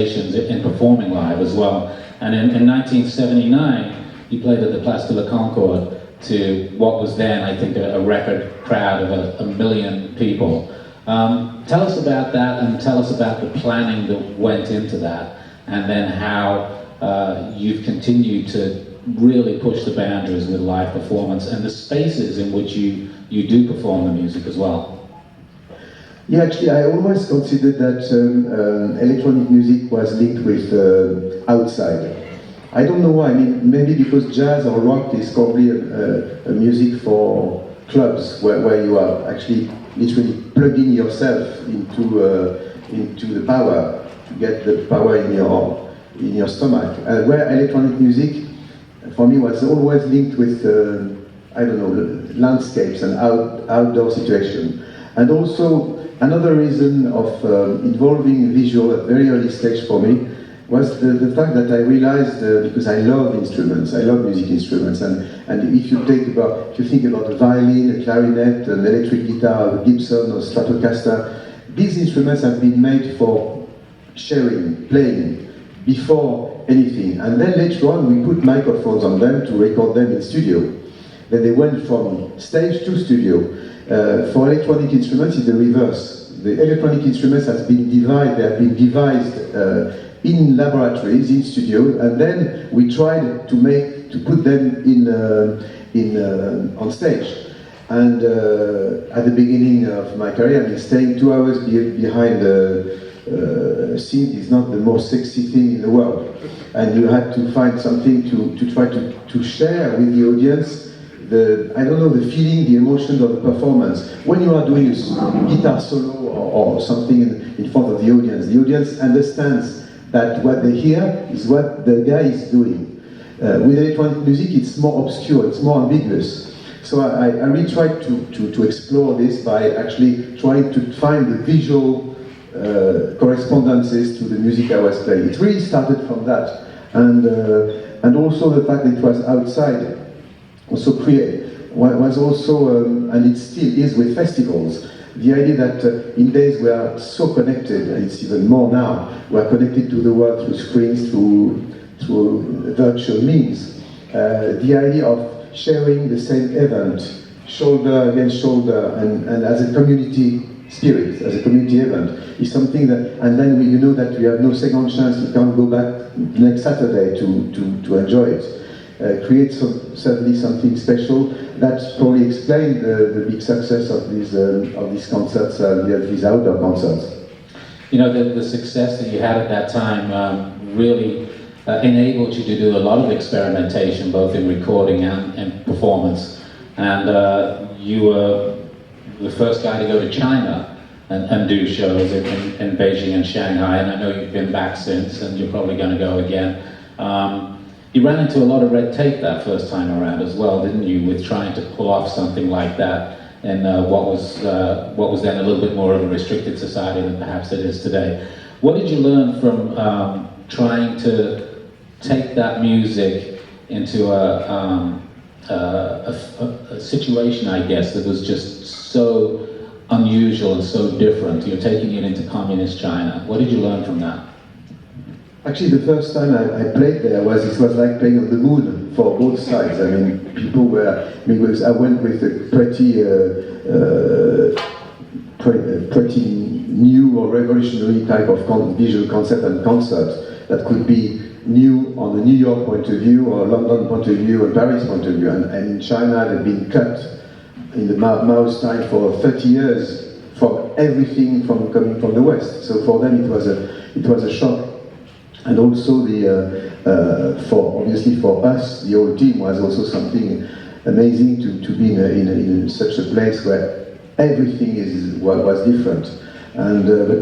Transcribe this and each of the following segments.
in performing live as well. And in 1979, he played at the Place de la Concorde to what was then, I think, a record crowd of a million people. Tell us about that, and tell us about the planning that went into that, and then how you've continued to really push the boundaries with live performance and the spaces in which you do perform the music as well. Yeah, actually, I always considered that electronic music was linked with outside. I don't know why. I mean, maybe because jazz or rock is probably a music for clubs where you are actually literally plugging yourself into the power to get the power in your stomach. Where electronic music, for me, was always linked with I don't know, landscapes and outdoor situation, and also. Another reason of involving visual at a very early stage for me was the fact that I realized, because I love instruments, I love music instruments, and if you think about a violin, a clarinet, an electric guitar, a Gibson or Stratocaster, these instruments have been made for sharing, playing, before anything. And then later on we put microphones on them to record them in studio. Then they went from stage to studio. For electronic instruments, it's the reverse. The electronic instruments have been devised in laboratories, in studio, and then we tried to put them on stage. And at the beginning of my career, I mean, staying 2 hours behind a scene is not the most sexy thing in the world. And you had to find something to try to share with the audience. I don't know, the feeling, the emotion of the performance. When you are doing a guitar solo or something in front of the audience understands that what they hear is what the guy is doing. With electronic music, it's more obscure, it's more ambiguous. So I really tried to explore this by actually trying to find the visual correspondences to the music I was playing. It really started from that. And also the fact that it was outside. Also was also, and it still is with festivals, the idea that in days we are so connected, and it's even more now, we are connected to the world through screens, through virtual means. The idea of sharing the same event, shoulder against shoulder, and as a community spirit, as a community event, is something that, and then you know that we have no second chance, you can't go back next Saturday to enjoy it. Create certainly something special. That probably explained the big success of these concerts, these outdoor concerts. You know, the success that you had at that time really enabled you to do a lot of experimentation, both in recording and performance. And you were the first guy to go to China and do shows in Beijing and Shanghai, and I know you've been back since, and you're probably going to go again. You ran into a lot of red tape that first time around as well, didn't you, with trying to pull off something like that in what was then a little bit more of a restricted society than perhaps it is today. What did you learn from trying to take that music into a situation, I guess, that was just so unusual and so different? You're taking it into communist China. What did you learn from that? Actually, the first time I played there it was like playing on the moon for both sides. I mean, people were, because I went with a pretty new or revolutionary type of visual concept and concert that could be new on the New York point of view, or London point of view, or Paris point of view. And in China, they've been cut in the Mao's time for 30 years from everything coming from the West. So for them, it was a shock. And also obviously for us, the whole team was also something amazing to be in such a place where everything was different. And but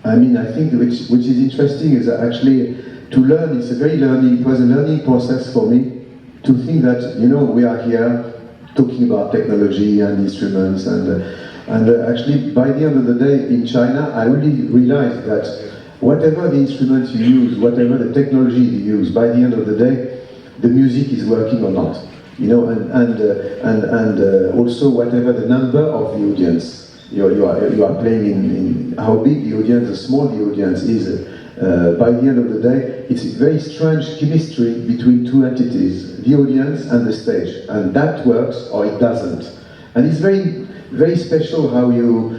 I mean, I think which is interesting is actually to learn. It was a learning process for me to think that, you know, we are here talking about technology and instruments, and actually by the end of the day in China, I really realized that whatever the instruments you use, whatever the technology you use, by the end of the day, the music is working or not. You know, and also whatever the number of the audience you are playing in, how big the audience, how small the audience is, by the end of the day, it's a very strange chemistry between two entities, the audience and the stage, and that works or it doesn't. And it's very, very special how you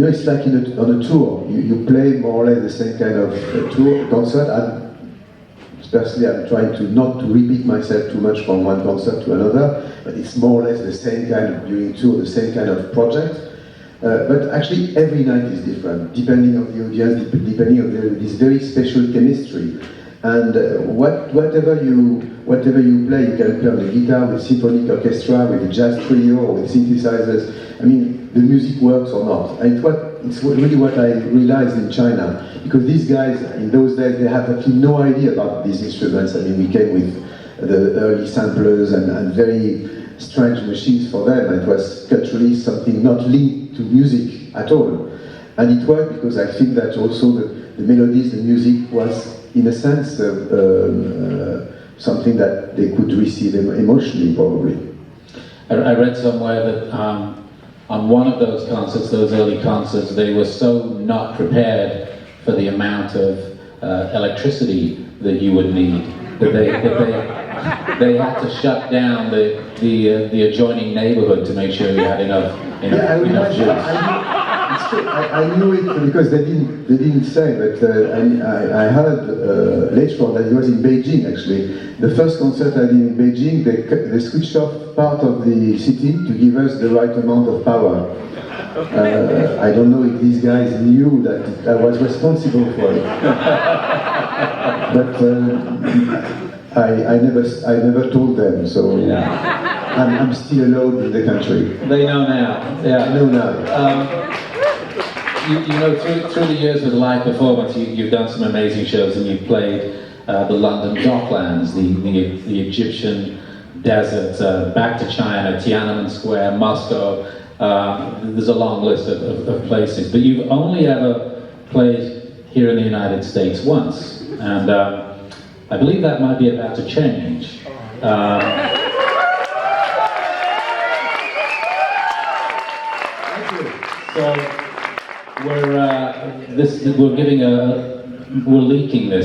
know, it's like on a tour, you play more or less the same kind of tour, concert, and personally I'm trying to not to repeat myself too much from one concert to another, but it's more or less the same kind of during tour, the same kind of project. But actually every night is different, depending on the audience, depending on this very special chemistry. And whatever you play, you can play on the guitar with symphonic orchestra, with a jazz trio, or with synthesizers. I mean, the music works or not. And it's really what I realized in China, because these guys, in those days, they had actually no idea about these instruments. I mean, we came with the early samplers and very strange machines for them. It was culturally something not linked to music at all. And it worked because I think that also the melodies, the music was, in a sense, something that they could receive emotionally, probably. I read somewhere that on one of those concerts, those early concerts, they were so not prepared for the amount of electricity that you would need that they had to shut down the adjoining neighborhood to make sure you had enough juice. I knew it because they didn't say, but I heard later on that it was in Beijing actually. The first concert I did in Beijing, they switched off part of the city to give us the right amount of power. I don't know if these guys knew that I was responsible for it, but I never told them. So I'm still alone in the country. They know now. Yeah. I know now. You know, through the years with live performance, you've done some amazing shows, and you've played the London Docklands, the Egyptian desert, back to China, Tiananmen Square, Moscow. There's a long list of places, but you've only ever played here in the United States once, and I believe that might be about to change. So we're leaking this